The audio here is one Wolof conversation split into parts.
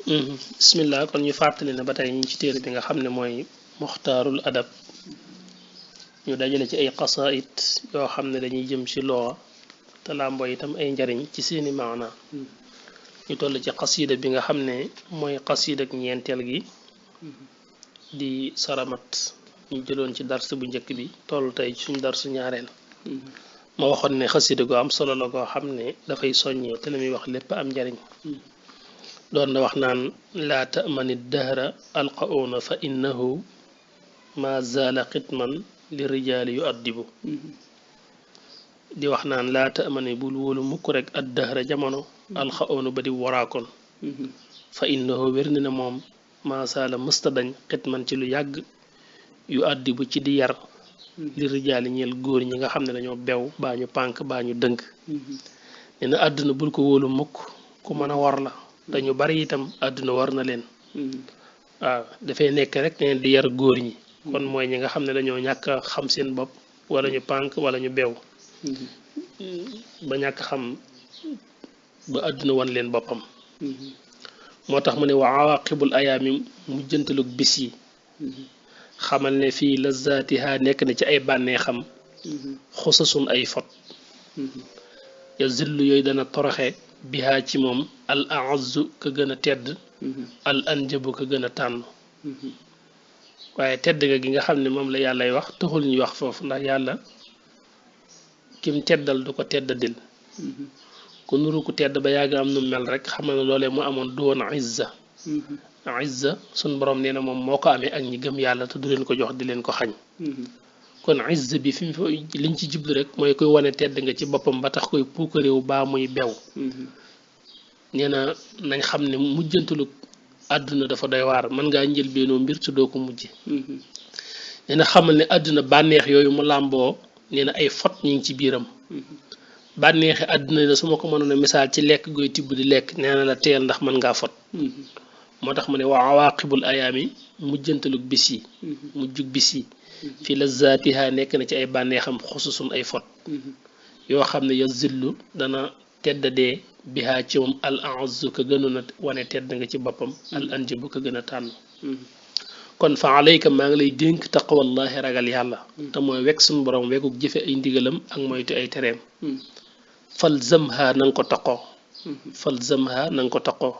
bismillah kon ñu fàttali ne ba tey ñu ci téere bi nga xam ne mooy muxtaarul adab ñu dajale ci ay qasaid yoo xam ne dañuy jëm ci loo te làmboo itam ay njariñ ci seeni maana ñu toll ci qasida bi nga xam ne mooy qasida ak ñeenteel gi di saramat ñu jëloon ci dars bu njëkk bi toll tey suñ darsu ñaareel ma waxoon ne xasida gu am solo la goo xam ne dafay soññee te la muy wax lépp am njariñ doon na wax naan laa tamani dahra alqauna fa innahu ma zaala xitman li rijaali yu addibu di wax naan laa tamani bul wóolu mukk rek ad dahra jamono alqauna ba di waraakoon fa innahu wér na ne moom ma zaala mësta dañ xitman ci lu yàgg yu addibu ci di yar li rijaali ñeel góor ñi nga xam ne dañoo bew baa ñu pànk baa ñu dënk nee na àdduna bul ko wóolu mukk ku mën a war la dañu bari itam àdduna war na leen waaw dafay nekk rek neen di yar góor ñi kon mooy ñi nga xam ne dañoo ñàkk a xam seen bopp wala ñu pànk wala ñu bew ba ñàkk xam ba àdduna wan leen boppam moo tax mu ne wa awaqibul ayaami mujjantalug bis yi xamal ne fii lazatiha nekk na ci ay bànnee xam xusasun ay fot ya zillu yooyu dana toroxe bihaa ci moom al a'azzu ka gën a tedd al anjabu ka gën a tànn waaye tedd nga gi nga xam ne moom la yàllay wax taxul ñuy wax foofu ndax yàlla kim teddal du ko teddadil ku nuru ku tedd ba yàgg am nu mel rek xamal ne loolee mu amoon du woon izza sun borom nee na moom moo ko amee ak ñi gëm yàlla te du leen ko jox di leen ko xañ kon izza bi fi mu liñ ci jublu rek mooy koy wane tedd nga ci boppam ba tax koy puukaréew baa muy bew nee na nañ xam ne mujjantalu àdduna dafa doy waar mën ngaa njëlbeenoo mbir te doo ko mujje nee na xamal ne àdduna bànneex yooyu mu làmboo nee na ay fot ñi ngi ci biiram bànneexi àdduna la su ma ko mënoon a misaal ci lekk goy tibb di lekk nee na la teel ndax mën ngaa fot moo tax mu ne waa awaqibul ayaami mujjantalug bis yi mujjug bis yi fi lazatiha nekk na ci ay bànneexam xususun ay fot yoo xam ne ya zillu dana teddadee bihaa ci moom al a'azzu ka gënoon a wane tedd nga ci boppam al anjabu ka gën a tànn kon fa alayka maa ngi lay dénk taqwallahi ragal yàlla te mooy wekk suñu borom wekuk jëfe ay ndigalam ak moytu ay tereem fal zamha na nga ko taqoo fal zamha na nga ko taqoo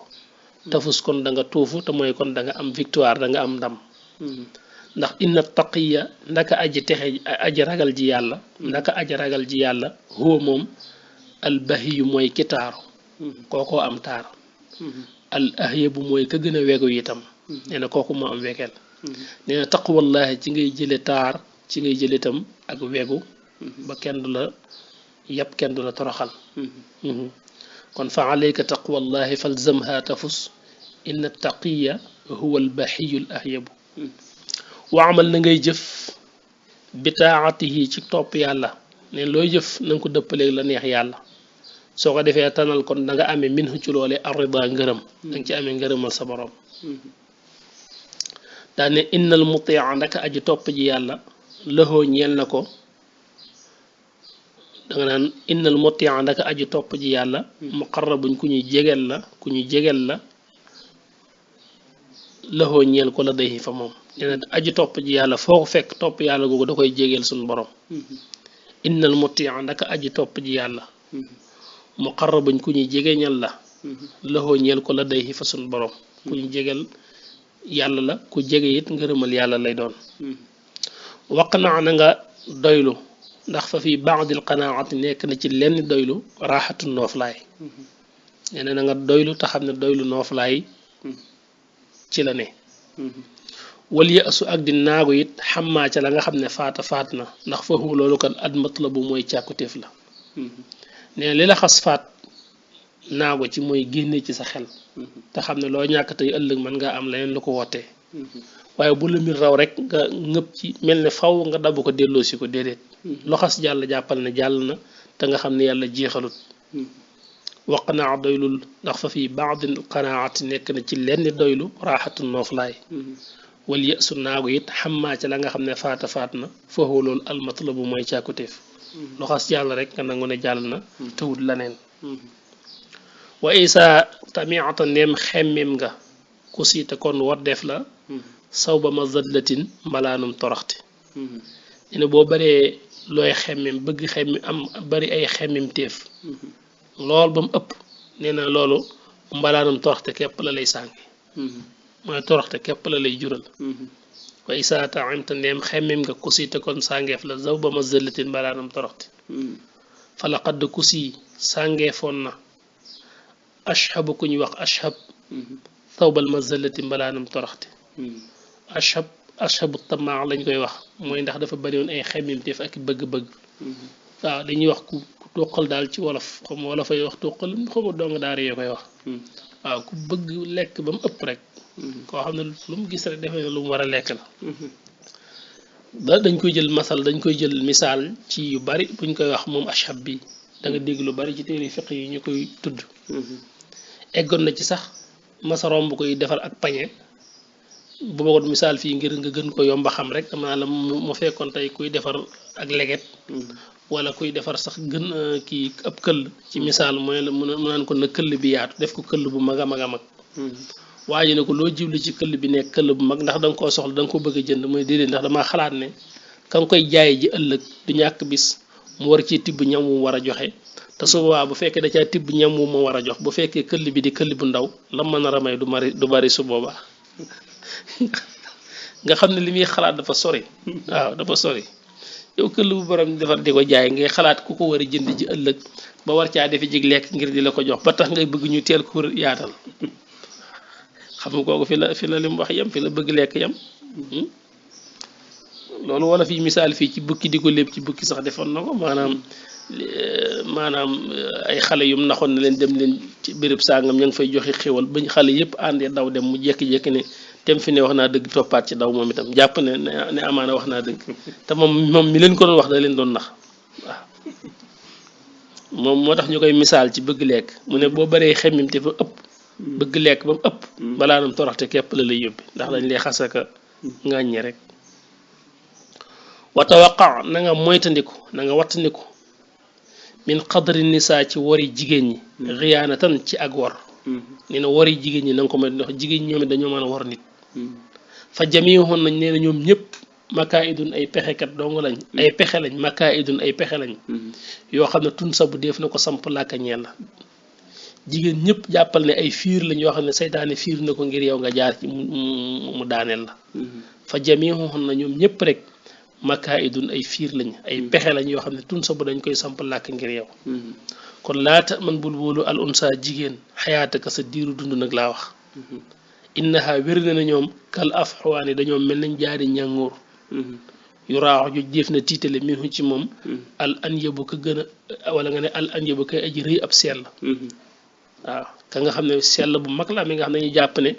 tafus kon da nga tuufu te mooy kon da nga am victoire da nga am ndam ndax inna taqiya ndaka aji texe aji ragal ji yàlla ndaka aji ragal ji yàlla huwa moom al bahiyu mooy ki taaru kookoo am taar al ahyabu mooy ka gën a wegu itam nee na kooku moo am wegeel nee na taqwallahi ci ngay jële taar ci ngay jële itam ak wegu ba kenn du la yàpp kenn du la toroxal kon fa alayka taqwallahi falzamha tafus inna taqiya huwa al bahiyu al ahyabu waamal na ngay jëf bitaatihi ci topp yàlla ne looy jëf na nga ko dëppaleeg la neex yàlla soo ko defee tanal kon da nga amee min ci loole arrida ngërëm da nga ci amee ngërëmal sa borom daane innal mutia ndaka aji topp ji yàlla lëxoo ñeel na ko da nga naan innal mutia ndaka aji topp ji yàlla muqarrabuñ ku ñuy jegel la lëxoo ñeel ko la day fa moom nee na aji topp ji yàlla foo ko fekk topp yàlla googu da koy jégeel suñu borom innal mutia ndaka aji topp ji yàlla muqarrabuñ ku ñuy jegeñal la laxoo ñeel ko la day fa suñu borom ku ñu jegeel yàlla la ku jege it ngërëmal yàlla lay doon waq naa na nga doylu ndax fa fii baadil qanaati nekk na ci lenn doylu raaxatu nooflaay nee na nga doylu te xam ne doylu nooflaay ci la ne wal yaasu ak di naagu it xammaa ca la nga xam ne faat na ndax foofu loolu kan ad matlabu mooy càkkutéef la nee na li la xas faat naago ci mooy génne ci sa xel te xam ne loo ñàkk tey ëllëg mën ngaa am leneen lu ko wootee waaye bu la mbir raw rek nga ngëpp ci mel ne faw nga dabu ko delloosi ko déedéet loo xas jàll jàppal ne jàll na te nga xam ne yàlla jeexalut wa qanaa doylul ndax fa fii baadil qanaati nekk na ci lenn doylu raaxatu nooflaay wal yësu naago it xammaa ca la nga xam ne faat na foofu loolu almatlabu mooy càkkutéef lu xas jàll rek nga nangu ne jàll na tëwut laneen wa isa tamiata ndeem xemmem nga ku siite kon war def la saw ba ma zadlatin mbalaanum toroxte nee na boo baree looy xemmem bëgg xemmi am bari ay xemmem téef lool ba mu ëpp nee na loolu mbalaanum toroxte képp la lay sànge mooy toroxte képp la lay jural wa isaa taamta ndeem xemmem nga ku siite kon sàngeef la saw ba ma zadlatin mbalaanum toroxte fa laqad ku si sàngeefoon na ashhabu ku ñu wax ashhab thawbal mazallati mbalaanam toroxte ashhabu tamaa lañ koy wax mooy ndax dafa bari woon ay xemmemteef ak bëgg-bëgg waaw dañuy wax ku toqal daal ci wolof xam wolof ay wax toqal xamu dong daara yoo koy wax waaw ku bëgg lekk ba mu ëpp rek koo xam ne lu mu gis rek defee ne lu mu war a lekk la da dañ koy jël masal dañ koy jël misaal ci yu bari buñ koy wax moom ashab bi da nga dégg lu bari ci téere fiq yi ñu koy tudd eggoon na ci sax masa romb koy defar ak pañe bu ma ko misaal fii ngir nga gën ko yomba xam rek dama naa la mu fekkoon tey kuy defar ak leget wala kuy defar sax gën kii ab këll ci misaal mooy la mu naan ko na këll bi yaatu def ko këll bu mag a mag a mag waa ji ne ko loo jibli ci këll bi nekk këll bu mag ndax da nga koo soxla da nga ko bëgg a jënd mooy déedéet ndax damaa xalaat ne ka nga koy jaay ji ëllëg du ñàkk bis mu war ci tibb ñam wu war a joxe te su boobaa bu fekkee da caa tibb ñam wu ma war a jox bu fekkee këll bi di këll bu ndaw la mën a ramay du bari su boobaa nga xam ne li muy xalaat dafa sori waaw dafa sori yow këll bu borom defar di ko jaay ngay xalaat ku ko war a jënd ji ëllëg ba war caa defi jig lekk ngir di la ko jox ba tax ngay bëgg ñu teel ko yaatal xam nga kooku fi la li mu wax yam fi la bëgg lekk yam loolu wala fii misaal fii ci bukki di ko lépp ci bukki sax defoon na ko maanaam ay xale yum naxoon na leen dem leen ci béréb sàngam ña ngi fay joxe xéwal bañ xale yëpp àndee daw dem mu jékki-jékki ne tem fi ne wax naa dëgg toppaat ci daw moom itam jàpp ne amaana wax naa dëgg te moom mi leen ko doon wax da leen doon nax waaw moom moo tax ñu koy misaal ci bëgg lekk mu ne boo baree xemmim te fa ëpp bëgg lekk ba mu ëpp balaanam toroxte képp la lay yóbbi ndax dañ lay xasaka ngàññe rek wa tawaqa na nga moytandiku na nga wattandiku min qadri nisaa ci wari jigéen ñi xiyaanatan ci ak war nee na wari jigéen ñi na nga ko may ndax jigéen ñi ñoom it dañoo mën a war nit fa jamihun nañ nee na ñoom ñëpp makaidun ay pexekat dong lañ ay pexe lañ makaidun ay pexe lañ yoo xam ne tun sa bu def na ko samp làkka ñeel la jigéen ñëpp jàppal ne ay fiir lañ yoo xam ne saytaane fiir na ko ngir yow nga jaar ci mu daaneel la fa jamihun na ñoom ñëpp rek makaidun ay fiir lañ ay pexe lañ yoo xam ne tun sa bu dañ koy samp làkk ngir yow kon laata man bul wóolu al unsa jigéen xayaataka sa diiru dund nag laa wax innaha wér na ñoom kal afxuwaani dañoo mel nañ jaari ñàngoor yu raax ju jëf na tiitale minhu ci moom al an yëbu ko gën a wala nga ne al an yëbu koy aji rëy ab sell waaw ka nga xam ne sell bu mag la mi nga xam ne ñu jàpp ne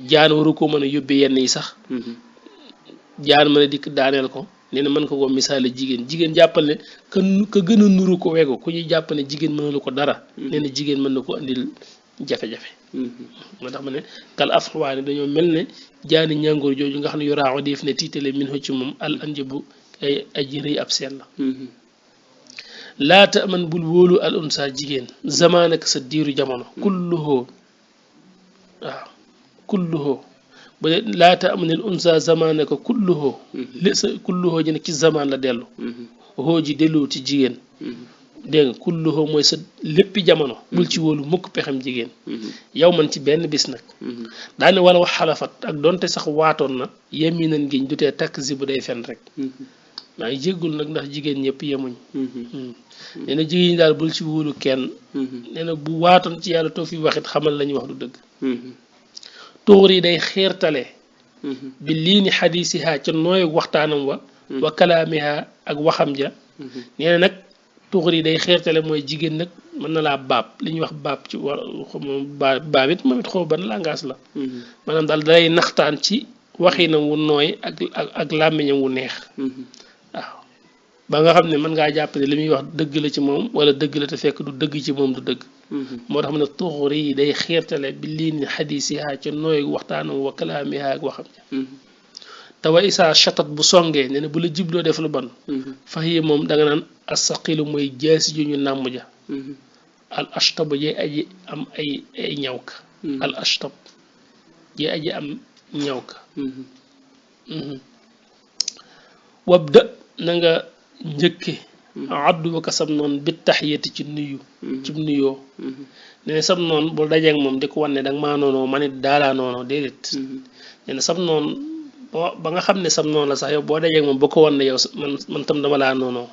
jaan waru ko mën a yóbbe yenn yi sax jaan mën a dikk daaneel ko nee na mën ko misaale jigéen jàppal ne ka gën a nuru ko wego ku ñuy jàpp ne jigéen mënalu ko dara nee na jigéen mën na ko andil jafe-jafe moo tax ma ne kal afxuwaani dañoo mel ne jaani ñàngoor jooju nga xam ne yu raaxo def ne tiitale min ci moom al anjabu ay aji rëy ab seen la laata man bul wóolu al unsa jigéen zamaanaka sa diiru jamono kulluhoo waaw kulluhoo bu dee laata am ne unsa zamaanaka kulluhoo sa kulluhoo ji nag ci zamaan la dellu hoo ji dellu ci jigéen dégg nga kulluhoo mooy sa léppi jamono bul ci wóolu mukk pexem jigéen yow man ci benn bis nag daane wala wax xalafat ak donte sax waatoon na yeminan giñ du tee takk si bu day fen rek maa ngi jéggul nag ndax jigéen ñëpp yemuñ nee na jigéen ñi daal bul ci wóolu kenn nee na bu waatoon ci yàlla too fi waxit xamal la ñuy wax du dëgg tuur yi day xiirtale bi lii ni xadiisiha ca nooy waxtaanam wa kalaamiha ak waxam ja nee na nag tuur yi day xiirtale mooy jigéen nag mën na laa baab li ñuy wax baab ci baab it moom it xaw ban langage la maanaam daal dalay naxtaan ci waxinam wu nooy ak làmmiñam wu neex waaw ba nga xam ne mën ngaa jàpp ne li muy wax dëgg la ci moom wala dëgg la te fekk du dëgg ci moom du dëgg moo tax ma ne tuxuri yi day xiirtale bi lii ni xadiisiha ca nooy waxtaanam wa kalaamiha ak waxam ja te wa isaa chatat bu songee nee na bu la jibloo def lu bon fax yi moom da nga naan asaqilu mooy jaasi ju ñu nàmm ja al ashtab jay aji am ay ñawka al ashtab ji aji am ñaw ka wabda na nga njëkke addu ba ka sam noonu bi taxiyati ci nuyu ci nuyoo ne sam noonu bul dajeeg moom di ko wan ne danga maa noonoo man it daalaa noonoo déedéet ne sam noonu ba nga xam ne sam noonu la sax yow boo dajeeg moom ba ko wan ne yow man tam dama laa noonoo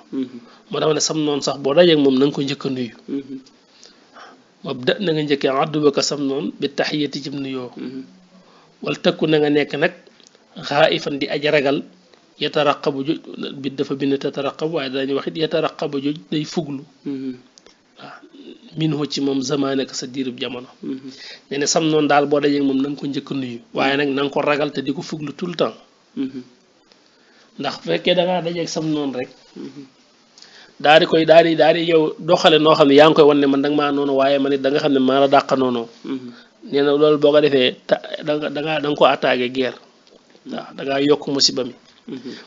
moo tax ne sam noonu sax boo dajeeg moom na nga ko njëkk a nuyu wabda na nga njëkkee addu ba ka sam noonu bi taxiyati ci nuyoo wal tëkku na nga nekk nag xaaifan di aj ragal yataraqabu joj bi dafa bind tataraqabu waaye dañuy wax it yataraqabu joj day fuglu waaw min ho ci moom zamaanaka sa diirub jamono nee ne sam noonu daal boo dajee moom na nga ko njëkk nuyu waaye nag na nga ko ragal te di ko fuglu tout le temps ndax fekkee da ngaa dajeeg sam noonu rek daal di yow doxale noo xam ne yaa ngi koy wan ne man danga maa noonu waaye man it da nga xam ne maa la dàqa noonu nee na loolu boo ko defee da nga ko attaqué guerre waaw da ngaa yokk musiba mi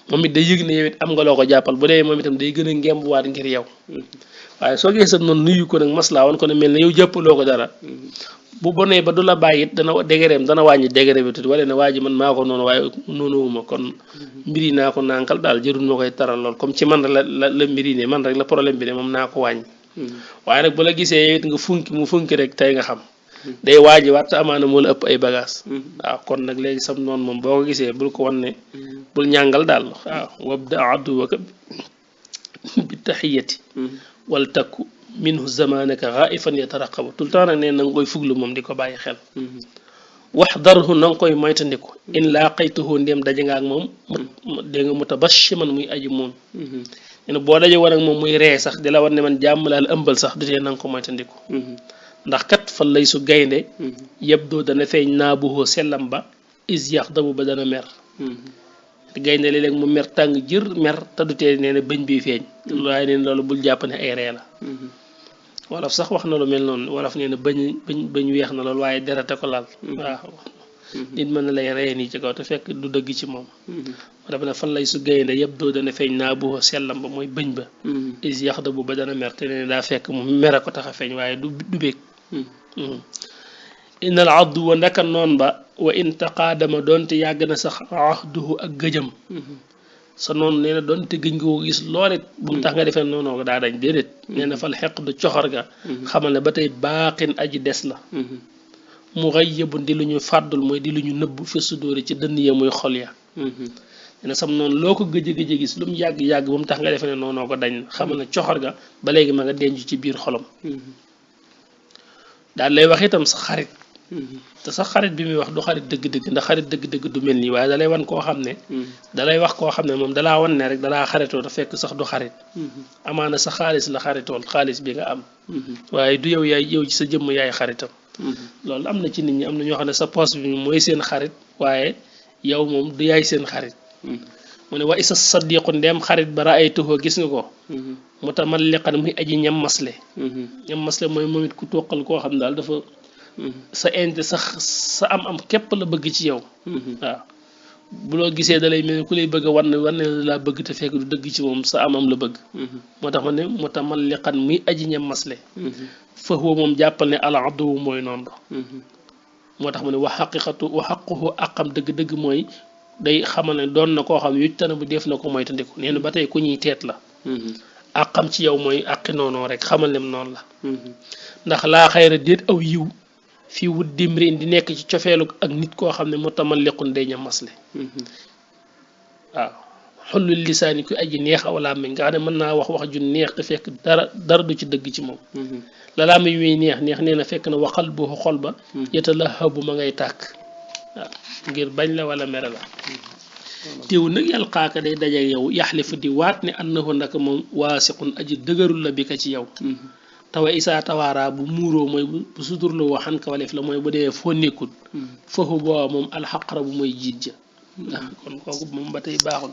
moom it day yëg ne yow it am nga loo ko jàppal bu dee moom itam day gën a ngembuwaat ngir yow waaye soo gisee sam noonu nuyu ko nag maslaa wan ko ne mel ne yow jàppaloo ko dara bu bonee ba du la bàyyi it dana dégereem dana wàññi dégere bi tuuti wala ne waa ji man maa ko noonu waaye noonuwuma kon mbiri naa ko nànkal daal jërul ma koy taral lool comme ci man la mbiri ne man rek la problème bi ne moom naa ko wàññi waaye nag bu la gisee yow it nga mu funki rek tey nga xam day waaji waat amaana moo la ëpp ay bagage waaw kon nag léegi sam noonu moom boo ko gisee bul ko wan ne bul ñàngal daal waaw wabda aduwaka bi taxiyati wal takku minhu zamanaka xaaifan yataraqabu tout le temps nag nee na nga koy fuglu moom di ko bàyyi xel wax darhu na nga koy moytandiku in laaqaytuhu ndéem daje nga ak moom dégg nga mutabashiman muy aji moom ne boo daje war ak moom muy ree sax di la war ne man jàmm laa la ëmbal sax du tee na nga ko moytandiku ndax kat fa lay su gaynde yëpp doo dana feeñ naabuhoo sellam ba is yax dabu ba dana mer gaynde léeg-léeg mu mer tàng jër mer te du tee nee na bëñ bi feeñ waaye nee na loolu bul jàpp ne ay ree la wolof sax wax na lu mel noonu wolof nee na bëñ weex na loolu waaye derate ko laal waaw nit mën na lay ree nii ci kaw te fekk du dëgg ci moom dafa ne fan lay su gaynde yëpp doo dana feeñ naabuhoo sellam ba mooy bëñ ba is yax dabu ba dana mer te nee na daa fekk mu mere ko tax a feeñ waaye du béeg innal addu wa ndaka noon ba wa in taqaadama doonte yàgg na sax ahduhu ak gëjëm sa noonu nee na doonte gëj nga ko gis loolet bu mu tax nga defee noonu ko daa dañ déedéet nee na fal xeq du coxor ga xamal ne ba tey baaqin aji des la mu xayyabun di lu ñu fàddul mooy di lu ñu nëbb fi sudóori ci dënn ya muy xol ya nee na sam noonu loo ko gëj a gis lu mu yàgg-yàgg bu mu tax nga defee ne noonu ko dañ xamal ne coxor ga ba léegi ma nga denc ci biir xolam daal lay wax itam sa xarit te sax xarit bi muy wax du xarit dëgg-dëgg ndax xarit dëgg-dëgg du mel nii waaye dalay wan koo xam ne dalay wax koo xam ne moom dalaa wan ne rek dalaa xaritoo te fekk sax du xarit amaana sa xaalis la xaritool xaalis bi nga am waaye du yow ci sa jëmm yaay xaritam loolu am na ci nit ñi am na ñoo xam ne sa poste bi mooy seen xarit waaye yow moom du yaay seen xarit mu ne wa isa sadiqu ndeem xarit ba raaytuhu gis nga ko mutamalliqan muy aji ñam masle mooy moom it ku toqal koo xam daal dafa sa indi sa am képp la bëgg ci yow waaw bu loo gisee dalay mel ni ku lay bëgg a wan ne laa bëgg te fekk du dëgg ci moom sa am la bëgg moo tax ma ne mutamalliqan muy aji ñam masle fa huwa moom jàppal ne al aduwu mooy noonu moo tax ma ne wa xaquhu aqam dëgg-dëgg mooy day xamal ne doon na koo xam yuj tana bu def na ko mooy tandiku nee na ba tey ku ñuy teet la àqam ci yow mooy àqi noonu rek xamal ne noonu la ndax laa xayra déet aw yiw fii wut dimrin di nekk ci cofeelu ak nit koo xam ne mutamalliqun day ña masle waaw xullul lisaani ku aji neex aw làmmiñ nga xam ne mën naa wax ju neex te fekk dara du ci dëgg ci moom la làmmiñ wi neex nee na fekk na waxal boo xol ba yatalahabu ma ngay tàkk waaw ngir bañ la wala mere la teew nag yàlla xaaka day dajeek yow yaxlifu di waat ne annahu naka moom waasiqun aji dëgërul la bi ka ci yow tawa isaa tawaaraa bu muuroo mooy bu suturloo waxan ka waleef la mooy bu dee foo nekkul foofu booba moom alxaqara bu mooy jiit ja kon kooku moom ba tey baaxul